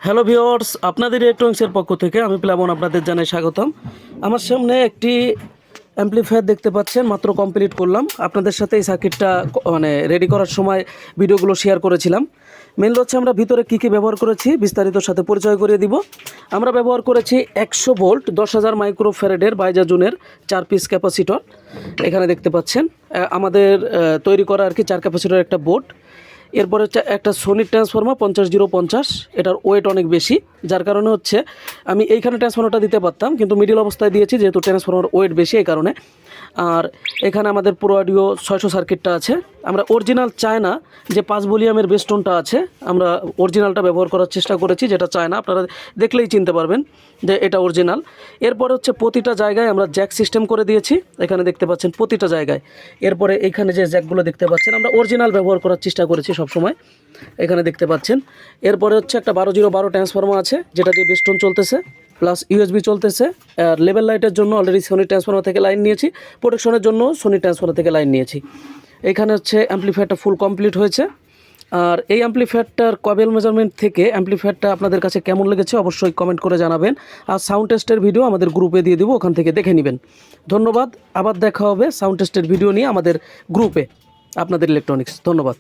Hello viewers, আপনাদের ইলেকট্রনিক্সের পক্ষ থেকে আমি প্লাবন আপনাদের জানাই স্বাগতম। আমার সামনে একটি অ্যাম্পলিফায়ার দেখতে পাচ্ছেন, মাত্র কমপ্লিট করলাম। আপনাদের সাথে এই সার্কিটটা রেডি করার সময় ভিডিওগুলো শেয়ার করেছিলাম। মেনলি হচ্ছে আমরা ভিতরে কী কী ব্যবহার করেছি বিস্তারিতর সাথে পরিচয় করিয়ে দিব। আমরা ব্যবহার করেছি 100 ভোল্ট 10,000 মাইক্রোফ্যারাডের বাইজাজুনের 4 পিস ক্যাপাসিটর। এখানে দেখতে পাচ্ছেন আমাদের তৈরি করা আর কি 4 ক্যাপাসিটর একটা বোর্ড। এরপরে হচ্ছে একটা সোনির ট্রান্সফর্মার 50-050, এটার ওয়েট অনেক বেশি, যার কারণে হচ্ছে আমি এইখানে ট্রান্সফর্মারটা দিতে পারতাম, কিন্তু মিডিল অবস্থায় দিয়েছি যেহেতু ট্রান্সফর্মার ওয়েট বেশি এই কারণে। আর এখানে আমাদের পুরো অডিও 600 সার্কিটটা আছে। আমরা অরিজিনাল চায়না যে 5 ভলিউমের বেস্টনটা আছে, আমরা অরিজিনালটা ব্যবহার করার চেষ্টা করেছি, যেটা চায়না আপনারা দেখলেই চিনতে পারবেন যে এটা অরিজিনাল। এরপরে হচ্ছে প্রতিটা জায়গায় আমরা জ্যাক সিস্টেম করে দিয়েছি, এখানে দেখতে পাচ্ছেন প্রতিটা জায়গায়। এরপরে এইখানে যে জ্যাকগুলো দেখতে পাচ্ছেন আমরা অরিজিনাল ব্যবহার করার চেষ্টা করেছি সবসময়, এখানে দেখতে পাচ্ছেন। এরপরে হচ্ছে একটা 12-0-12 ট্রান্সফর্মার আছে, যেটা দিয়ে বেস্টন চলতেছে, প্লাস ইউএসবি চলতেছে। আর লেভেল লাইটের জন্য অলরেডি সোনি ট্রান্সফর্মার থেকে লাইন নিয়েছি, প্রোটেকশনের জন্য সোনি ট্রান্সফর্মার থেকে লাইন নিয়েছি। এখানে হচ্ছে অ্যাম্পলিফায়ারটা ফুল কমপ্লিট হয়েছে। আর এই অ্যাম্পলিফায়ারটার কয়েল মেজারমেন্ট থেকে অ্যাম্পলিফায়ারটা আপনাদের কাছে কেমন লেগেছে অবশ্যই কমেন্ট করে জানাবেন। আর সাউন্ড টেস্টের ভিডিও আমাদের গ্রুপে দিয়ে দেবো, ওখান থেকে দেখে নেবেন। ধন্যবাদ, আবার দেখা হবে সাউন্ড টেস্টের ভিডিও নিয়ে আমাদের গ্রুপে। আপনাদের ইলেকট্রনিক্স, ধন্যবাদ।